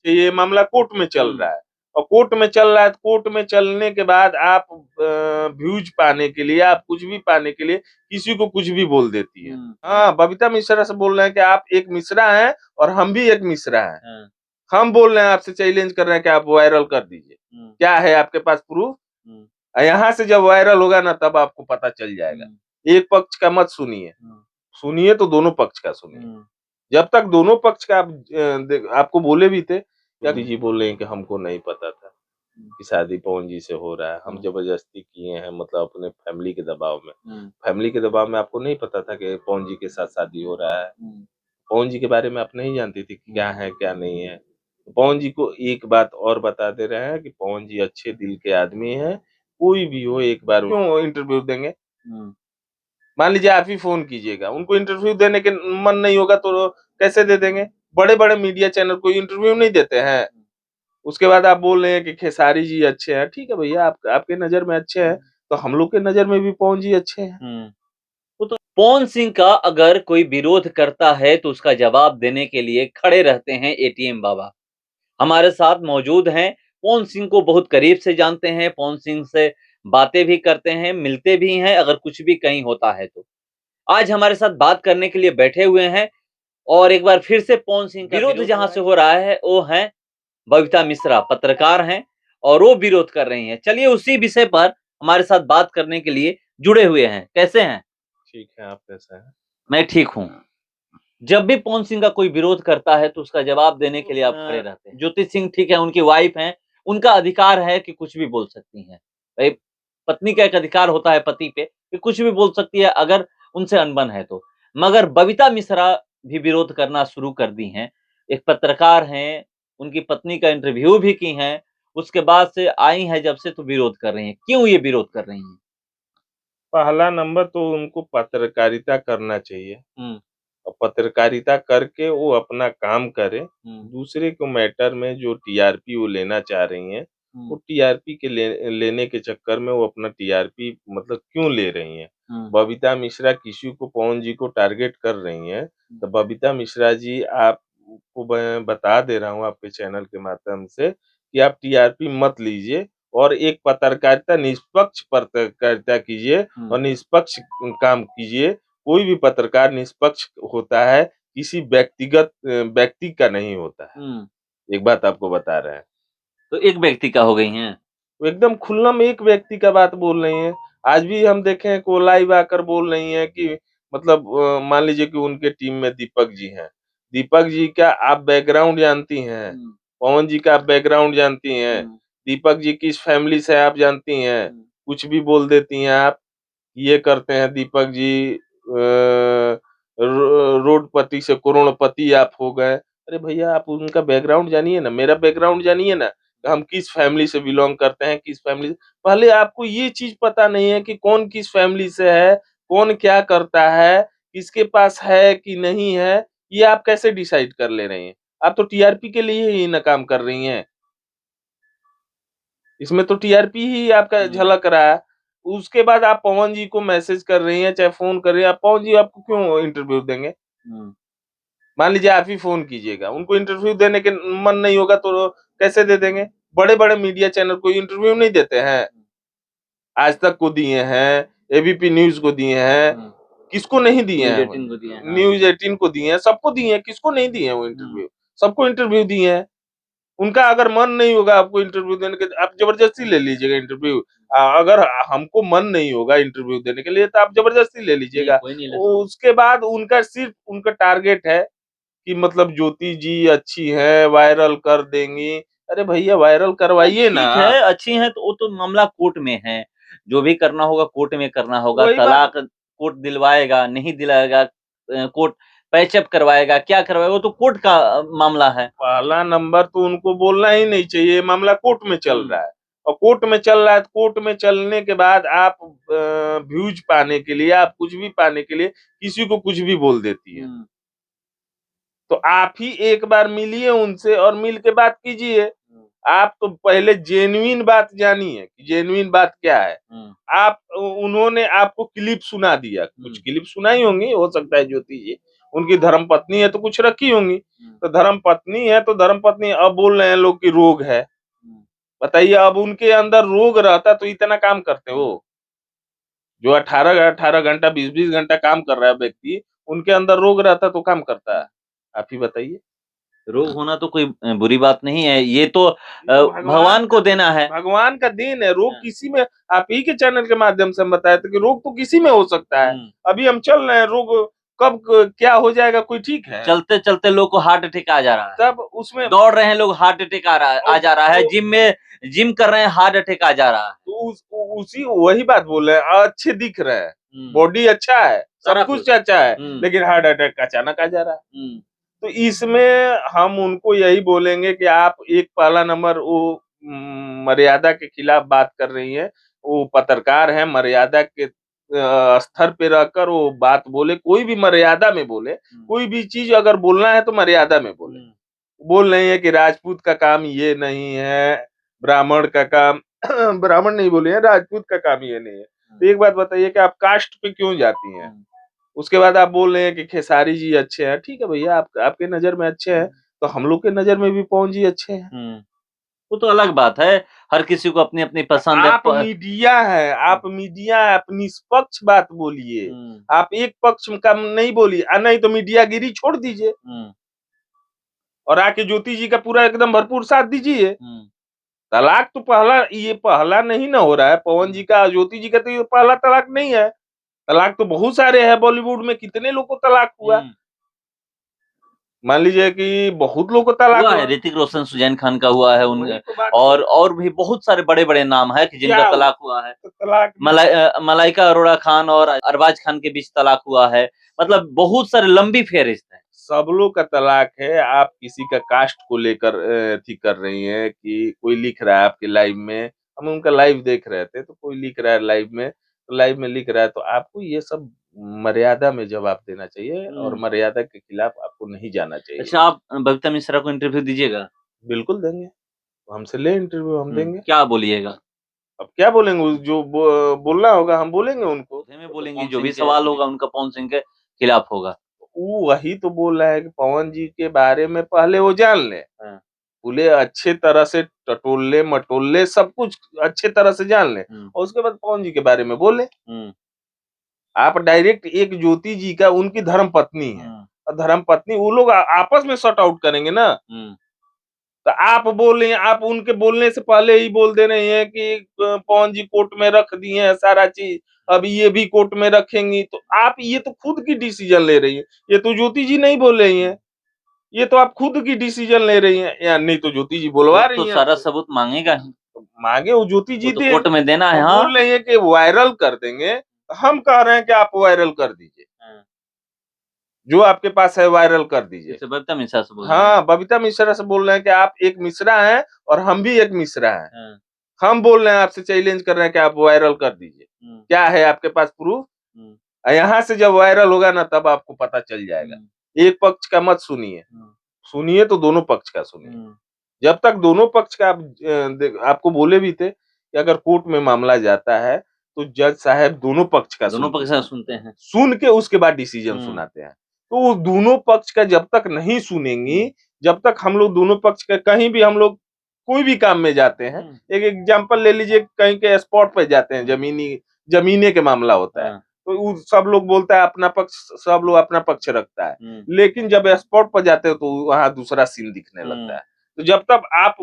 ये मामला कोर्ट में चल रहा है, और कोर्ट में चल रहा है, तो कोर्ट में चलने के बाद आप व्यूज पाने के लिए, आप कुछ भी पाने के लिए किसी को कुछ भी बोल देती है। हाँ, बबीता मिश्रा से बोल रहे हैं कि आप एक मिश्रा हैं और हम भी एक मिश्रा हैं। हम बोल रहे हैं, आपसे चैलेंज कर रहे हैं कि आप वायरल कर दीजिए। क्या है आपके पास प्रूफ? यहाँ से जब वायरल होगा ना, तब आपको पता चल जाएगा। एक पक्ष का मत सुनिए, सुनिए तो दोनों पक्ष का सुनिए। जब तक दोनों पक्ष का आप आपको बोले भी थे, या जी बोल रहे हैं कि हमको नहीं पता था कि शादी पवन जी से हो रहा है, हम जबरदस्ती किए हैं, मतलब अपने फैमिली के दबाव में। फैमिली के दबाव में आपको नहीं पता था कि पवन जी के साथ शादी हो रहा है। पवन जी के बारे में आप नहीं जानती थी क्या है क्या नहीं है। पवन जी को एक बात और बता दे रहे हैं कि पवन जी अच्छे दिल के आदमी हैं, कोई भी हो एक बार क्यों इंटरव्यू देंगे। मान लीजिए आप ही फोन कीजिएगा, उनको इंटरव्यू देने के मन नहीं होगा तो कैसे दे देंगे? बड़े बड़े मीडिया चैनल कोई इंटरव्यू नहीं देते हैं। उसके बाद आप बोल रहे हैं कि खेसारी जी अच्छे हैं। ठीक है भैया, आप आपके नजर में अच्छे हैं, तो हम लोग के नजर में भी पवन जी अच्छे हैं। वो तो पवन सिंह का अगर कोई विरोध करता है तो उसका जवाब देने के लिए खड़े रहते हैं एटीएम बाबा। हमारे साथ मौजूद हैं, पवन सिंह को बहुत करीब से जानते हैं, पवन सिंह से बातें भी करते हैं, मिलते भी हैं अगर कुछ भी कहीं होता है तो। आज हमारे साथ बात करने के लिए बैठे हुए हैं और एक बार फिर से पवन सिंह का विरोध जहां से हो रहा है वो है बबीता मिश्रा, पत्रकार हैं और वो विरोध कर रही हैं। चलिए उसी विषय पर हमारे साथ बात करने के लिए जुड़े हुए हैं। कैसे हैं? ठीक है, आप कैसे हैं? मैं ठीक हूँ। जब भी पवन सिंह का कोई विरोध करता है तो उसका जवाब देने के लिए आप खड़े रहते हैं। ज्योति सिंह ठीक है, उनकी वाइफ हैं, उनका अधिकार है कि कुछ भी बोल सकती हैं। भाई पत्नी का एक अधिकार होता है पति पे कि कुछ भी बोल सकती है अगर उनसे अनबन है तो। मगर बबीता मिश्रा भी विरोध करना शुरू कर दी हैं। एक पत्रकार हैं, उनकी पत्नी का इंटरव्यू भी की हैं, उसके बाद से आई हैं जब से तो विरोध कर रही हैं। क्यों ये विरोध कर रही हैं? पहला नंबर तो उनको पत्रकारिता करना चाहिए, और पत्रकारिता करके वो अपना काम करें। दूसरे को मैटर में जो टीआरपी वो लेना चाह रही हैं, वो टीआरपी के लेने के चक्कर में वो अपना टीआरपी मतलब क्यों ले रही हैं। बबीता मिश्रा किसी को पवन जी को टारगेट कर रही हैं, तो बबीता मिश्रा जी आपको मैं बता दे रहा हूँ आपके चैनल के माध्यम से कि आप टीआरपी मत लीजिए, और एक पत्रकारिता निष्पक्ष पत्रकारिता कीजिए और निष्पक्ष काम कीजिए। कोई भी पत्रकार निष्पक्ष होता है, किसी व्यक्तिगत व्यक्ति का नहीं होता है। एक बात आपको बता रहे हैं। तो एक व्यक्ति का हो गई हैं। वो एकदम खुल्लम एक व्यक्ति का बात बोल रही हैं। आज भी हम देखे हैं कि वो लाइव आकर बोल रही हैं कि मतलब मान लीजिए कि उनके टीम में दीपक जी हैं। दीपक जी का आप बैकग्राउंड जानती हैं, पवन जी का आप बैकग्राउंड जानती हैं, दीपक जी किस फैमिली से आप जानती हैं, कुछ भी बोल देती हैं आप। ये करते हैं दीपक जी, रोडपति से करोड़पति आप हो गए। अरे भैया, आप उनका बैकग्राउंड जानिए ना, मेरा बैकग्राउंड जानिए ना, हम किस फैमिली से बिलोंग करते हैं, किस फैमिली से। पहले आपको ये चीज पता नहीं है कि कौन किस फैमिली से है, कौन क्या करता है, किसके पास है कि नहीं है, ये आप कैसे डिसाइड कर ले रही हैं? आप तो टीआरपी के लिए ही ना काम कर रही हैं। इसमें तो टीआरपी ही आपका झलक रहा है। उसके बाद आप पवन जी को मैसेज कर रही हैं, चाहे फ़ोन कर रही हैं, पवन जी आपको क्यों इंटरव्यू देंगे? मान लीजिए आप ही फ़ोन कीजिएगा, उनको इंटरव्यू देने के मन नहीं होगा तो कैसे दे देंगे? बड़े-बड़े मीडिया चैनल कोई इंटरव्यू नहीं देते हैं। आज तक को दिए हैं, एबीपी न्यूज़ को दिए हैं, किसको नहीं दिए हैं? न्यूज़ 18 को दिए हैं, सबको दिए हैं, किसको नहीं दिए हैं वो इंटरव्यू? सबको इंटरव्यू दिए हैं। उनका अगर मन नहीं होगा आपको इंटरव्यू देने के, आप जबरदस्ती ले लीजिएगा इंटरव्यू। अगर हमको मन नहीं होगा इंटरव्यू देने के लिए तो आप जबरदस्ती ले लीजिएगा। उसके बाद उनका सिर्फ उनका टारगेट है कि मतलब ज्योति जी अच्छी हैं, वायरल कर देंगी। अरे भैया, वायरल करवाइए ना। ठीक है, अच्छी हैं तो वो तो मामला कोर्ट में है। जो भी करना होगा कोर्ट में करना होगा। वही तलाक कोर्ट दिलवाएगा, नहीं दिलाएगा, कोर्ट पैचअप करवाएगा, क्या करवाएगा, वो तो कोर्ट का मामला है। पहला नंबर तो उनको बोलना ही नहीं चाहिए, ये मामला कोर्ट में चल रहा है, और कोर्ट में चल रहा है तो कोर्ट में चलने के बाद आप व्यूज पाने के लिए, आप कुछ भी पाने के लिए किसी को कुछ भी बोल देती है। तो आप ही एक बार मिलिए उनसे और मिल के बात कीजिए। आप तो पहले जेन्युइन बात जानिए कि जेन्युइन बात क्या है। आप उन्होंने आपको क्लिप सुना दिया, कुछ क्लिप सुनाई होंगी, हो सकता है ज्योति जी उनकी धर्म पत्नी है तो कुछ रखी होंगी। तो धर्म पत्नी है तो धर्म पत्नी, अब बोल रहे हैं लोग कि रोग है। बताइए, अब उनके अंदर रोग रहता तो इतना काम करते वो? जो 18 घंटा 20 घंटा काम कर रहा है व्यक्ति, उनके अंदर रोग रहता तो काम करता है? आप ही बताइए। रोग होना तो कोई बुरी बात नहीं है, ये तो भगवान भगवान को देना है। भगवान का देन है। रोग हाँ। किसी में, आप ही के चैनल के माध्यम से हम बताए थे कि रोग तो किसी में हो सकता है। अभी हम चल रहे हैं, रोग कब क्या हो जाएगा कोई ठीक है? चलते चलते लोग को हार्ट अटैक आ जा रहा है, तब उसमें दौड़ रहे हैं लोग, हार्ट अटैक आ जा रहा है, जिम कर रहे हैं, हार्ट अटैक आ जा रहा है। तो उसी वही बात बोल रहे हैं, अच्छे दिख रहे हैं, बॉडी अच्छा है, सारा सब कुछ अच्छा है, हम्म। लेकिन हार्ट अटैक अचानक आ जा रहा है। तो इसमें हम उनको यही बोलेंगे कि आप एक पहला नंबर वो मर्यादा के खिलाफ बात कर रही हैं। वो पत्रकार है, मर्यादा के स्तर पे रहकर वो बात बोले, कोई भी मर्यादा में बोले। कोई भी चीज अगर बोलना है तो मर्यादा में बोले। बोल रही है कि राजपूत का काम ये नहीं है, ब्राह्मण का काम ब्राह्मण नहीं बोले हैं, राजपूत का काम ये नहीं है। तो एक बात बताइए कि आप कास्ट पे क्यों जाती हैं? उसके बाद आप बोल रहे हैं कि खेसारी जी अच्छे हैं। ठीक है भैया, आपके नजर में अच्छे हैं, तो हम लोग के नजर में भी पवन जी अच्छे हैं। वो तो अलग बात है, हर किसी को अपनी अपनी पसंद है। आप मीडिया है, आप मीडिया, आप निष्पक्ष बात बोलिए। आप एक पक्ष का नहीं बोलिए, नहीं तो मीडियागिरी छोड़ दीजिए और आके ज्योति जी का पूरा एकदम भरपूर साथ दीजिए। तलाक तो ये पहला नहीं ना हो रहा है पवन जी का, ज्योति जी का, तो ये पहला तलाक नहीं है। तलाक तो बहुत सारे हैं, बॉलीवुड में कितने लोग को तलाक हुआ। मान लीजिए कि बहुत लोग को तलाक हुआ हुआ है, ऋतिक रोशन, सुजैन खान का हुआ है, वही तो बात और भी बहुत सारे बड़े बड़े नाम है कि जिनका क्या तलाक हुआ है। तो तलाक मलाइका अरोड़ा खान और अरबाज खान के बीच तलाक हुआ है, मतलब बहुत सारे लंबी फेहरिस्त है। सब लोग का तलाक है। आप किसी का कास्ट को लेकर थी कर रही हैं कि कोई लिख रहा है आपके लाइव में, हम उनका लाइव देख रहे थे, तो कोई लिख रहा है लाइव में, तो लाइव में लिख रहा है, तो आपको ये सब मर्यादा में जवाब देना चाहिए और मर्यादा के खिलाफ आपको नहीं जाना चाहिए। अच्छा, आप बबीता मिश्रा को इंटरव्यू दीजिएगा? बिल्कुल देंगे, हमसे ले इंटरव्यू, हम देंगे। क्या बोलिएगा? अब क्या बोलेंगे, जो बोलना होगा हम बोलेंगे उनको। में बोलेंगे, जो भी सवाल होगा उनका पवन सिंह के खिलाफ होगा। वो वही तो बोल रहा है कि पवन जी के बारे में पहले वो जान ले, बोले अच्छे तरह से टटोले मटोले सब कुछ अच्छे तरह से जान ले, और उसके बाद पवन जी के बारे में बोले। आप डायरेक्ट एक ज्योति जी का, उनकी धर्म पत्नी है, और धर्म पत्नी वो लोग आपस में सॉर्ट आउट करेंगे ना। तो आप बोल रहे हैं, आप उनके बोलने से पहले ही बोल दे रहे हैं कि पवन जी कोर्ट में रख दिए हैं सारा चीज, अब ये भी कोर्ट में रखेंगी। तो आप ये तो खुद की डिसीजन ले रही है, ये तो ज्योति जी नहीं बोल रही हैं, ये तो आप खुद की डिसीजन ले रही हैं, या नहीं तो ज्योति जी बोलवा रही तो हैं। सारा सबूत मांगेगा ही, तो मांगे वो ज्योति जी तो दे, कोर्ट में देना है। हाँ, बोल रही है कि वायरल कर देंगे, तो हम कह रहे हैं कि आप वायरल कर दीजिए, जो आपके पास है वायरल कर दीजिए। बबीता मिश्रा से बोल रहे हैं। हाँ, बबीता मिश्रा से बोल रहे हैं कि आप एक मिश्रा हैं और हम भी एक मिश्रा हैं। हम बोल रहे हैं, आपसे चैलेंज कर रहे हैं कि आप वायरल कर दीजिए। क्या है आपके पास प्रूफ? यहाँ से जब वायरल होगा ना, तब आपको पता चल जाएगा। एक पक्ष का मत सुनिए, सुनिए तो दोनों पक्ष का सुनिए। जब तक दोनों पक्ष का आपको बोले भी थे कि अगर कोर्ट में मामला जाता है तो जज साहब दोनों पक्ष का सुनते हैं, सुन के उसके बाद डिसीजन सुनाते हैं। तो वो दोनों पक्ष का जब तक नहीं सुनेंगी, जब तक हम लोग दोनों पक्ष का, कहीं भी हम लोग कोई भी काम में जाते हैं, एक एग्जांपल ले लीजिए, कहीं के स्पॉट पे जाते हैं, जमीने के मामला होता है, तो सब लोग बोलता है अपना पक्ष, सब लोग अपना पक्ष रखता है, लेकिन जब स्पॉट पर जाते हो तो वहां दूसरा सीन दिखने लगता है। तो जब तक आप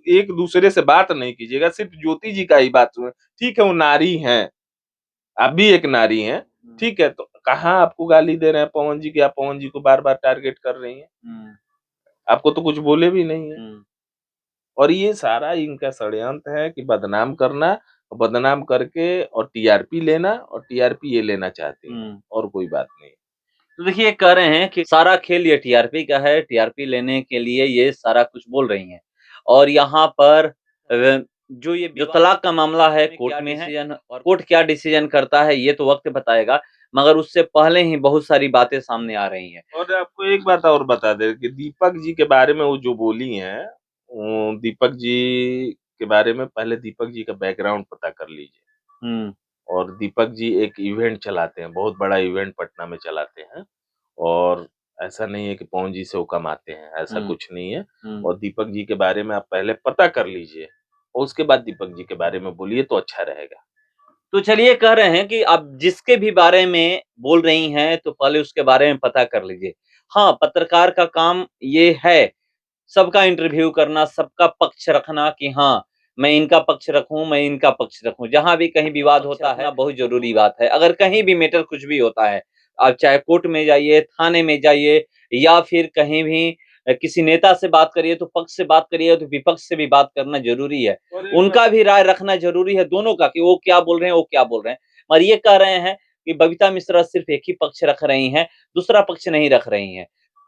एक दूसरे से बात नहीं कीजिएगा, सिर्फ ज्योति जी का ही बात सुने। ठीक है, वो नारी हैं, आप भी एक नारी हैं, ठीक है, तो कहाँ आपको गाली दे रहे हैं पवन जी की, आप पवन जी को बार बार टारगेट कर रही हैं, आपको तो कुछ बोले भी नहीं है। और ये सारा इनका षड्यंत्र है कि बदनाम करना, बदनाम करके और टीआरपी लेना, और टीआरपी ये लेना चाहते हैं, और कोई बात नहीं। तो देखिए, कह रहे हैं कि सारा खेल ये टीआरपी का है, टीआरपी लेने के लिए ये सारा कुछ बोल रही हैं। और यहाँ पर जो तलाक का मामला है कोर्ट में है, और कोर्ट क्या डिसीजन करता है ये तो वक्त बताएगा, मगर उससे पहले ही बहुत सारी बातें सामने आ रही हैं। और आपको एक बात और बता दे कि दीपक जी के बारे में वो जो बोली हैं, दीपक जी के बारे में पहले दीपक जी का बैकग्राउंड पता कर लीजिए। और दीपक जी एक इवेंट चलाते हैं, बहुत बड़ा इवेंट पटना में चलाते हैं, और ऐसा नहीं है कि पवन जी से वो कमाते हैं, ऐसा कुछ नहीं है। हम्म। और दीपक जी के बारे में आप पहले पता कर लीजिए और उसके बाद दीपक जी के बारे में बोलिए तो अच्छा रहेगा। तो चलिए कह रहे हैं कि आप जिसके भी बारे में बोल रही हैं तो पहले उसके बारे में पता कर लीजिए। हाँ, पत्रकार का काम ये है, सबका इंटरव्यू करना, सबका पक्ष रखना कि हाँ, मैं इनका पक्ष रखूँ, मैं इनका पक्ष रखूँ। जहाँ भी कहीं विवाद होता है, बहुत ज़रूरी बात है। अगर कहीं भी मैटर कुछ भी होता है, आप चाहे कोर्ट में जाइए, थाने में जाइए या फिर कहीं भी किसी नेता से बात करिए, तो पक्ष से बात करिए, तो विपक्ष से भी बात करना ज़रूरी है। उनका भी राय रखना ज़रूरी है, दोनों का कि वो क्या बोल रहे हैं, वो क्या बोल रहे हैं। और ये कह रहे हैं कि बबीता मिश्रा सिर्फ़ एक ही पक्ष रख रही हैं, दूसरा पक्ष नहीं रख रही हैं।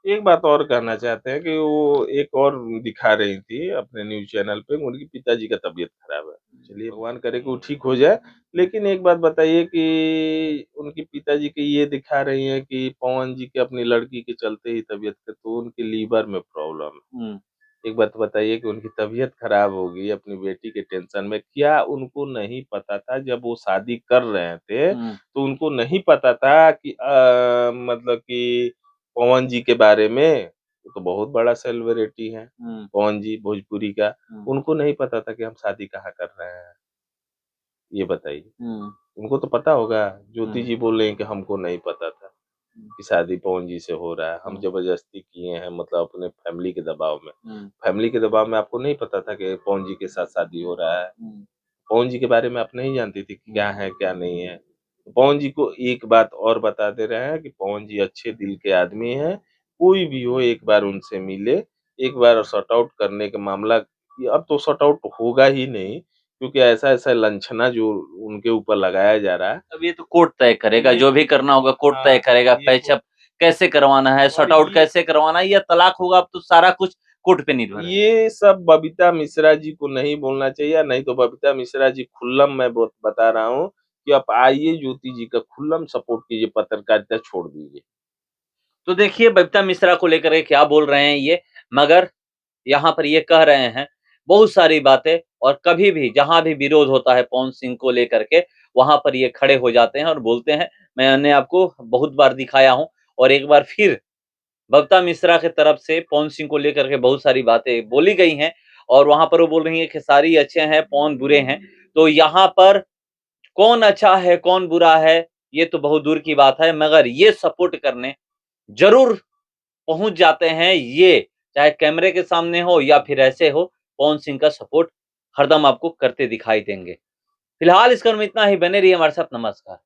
एक बात और कहना चाहते हैं कि वो एक और दिखा रही थी अपने न्यूज़ चैनल पे, उनके पिताजी का तबीयत खराब है। चलिए भगवान करे कि वो ठीक हो जाए। लेकिन एक बात बताइए कि उनके पिताजी की ये दिखा रही हैं कि पवन जी की अपनी लड़की के चलते ही तबीयत तो उनके लीवर में प्रॉब्लम है। हुँ। एक बात बताइए कि उनकी तबीयत खराब हो गई अपनी बेटी के टेंशन में, क्या उनको नहीं पता था जब वो शादी कर रहे थे, हुँ। तो उनको नहीं पता था कि मतलब कि पवन जी के बारे में, वो तो बहुत बड़ा सेलिब्रिटी हैं, हुँ। पवन जी भोजपुरी का, हुँ। उनको नहीं पता था कि हम शादी कहाँ कर रहे हैं? ये बताइए। हुँ। उनको तो पता होगा, ज्योति हुँ। जी बोल रही हैं कि हमको नहीं पता था कि शादी पवन जी से हो रहा है, हम हुँ। ज़बरदस्ती किए हैं मतलब अपने फैमिली के दबाव में। हुँ। फैमिली के दबाव में आपको नहीं पता था कि पवन जी के साथ शादी हो रहा है। हुँ। पवन जी के बारे में आप नहीं जानती थी कि क्या है, क्या नहीं है। तो पवन जी को एक बात और बता दे रहे हैं कि पवन जी अच्छे दिल के आदमी हैं, कोई भी हो एक बार उनसे मिले, एक बार सॉर्ट आउट करने का मामला ये अब तो सॉर्ट आउट होगा ही नहीं, क्योंकि ऐसा-ऐसा लांछना जो उनके ऊपर लगाया जा रहा है। अब ये तो कोर्ट तय करेगा, ये जो भी करना होगा कोर्ट हाँ, तय करेगा, ये पैचअप कैसे करवाना है, और सॉर्ट आउट कैसे करवाना है या तलाक होगा, अब तो सारा कुछ कोर्ट पे निर्भर है। ये सब बबीता मिश्रा जी को नहीं बोलना चाहिए, नहीं तो बबीता मिश्रा जी खुल्लम मैं बता रहा हूँ कि आप आइए ज्योति जी का खुल्लम सपोर्ट कीजिए, पत्रकारिता छोड़ दीजिए। तो देखिए बबीता मिश्रा को लेकर के क्या बोल रहे हैं ये, मगर यहाँ पर ये कह रहे हैं बहुत सारी बातें और कभी भी जहाँ भी विरोध होता है पवन सिंह को लेकर के, वहाँ पर ये खड़े हो जाते हैं और बोलते हैं, मैंने आपको बहुत बार दिखाया हूँ और एक बार फिर बबीता मिश्रा की तरफ से पवन सिंह को लेकर के बहुत सारी बातें बोली गई हैं और वहाँ पर वो बोल रही हैं खेसारी अच्छे हैं, पवन बुरे हैं। तो यहाँ पर कौन अच्छा है, कौन बुरा है, ये तो बहुत दूर की बात है, मगर ये सपोर्ट करने ज़रूर पहुँच जाते हैं ये, चाहे कैमरे के सामने हो या फिर ऐसे हो, पवन सिंह का सपोर्ट हरदम आपको करते दिखाई देंगे। फिलहाल इस क्रम में इतना ही, बने रहिए हमारे साथ, नमस्कार।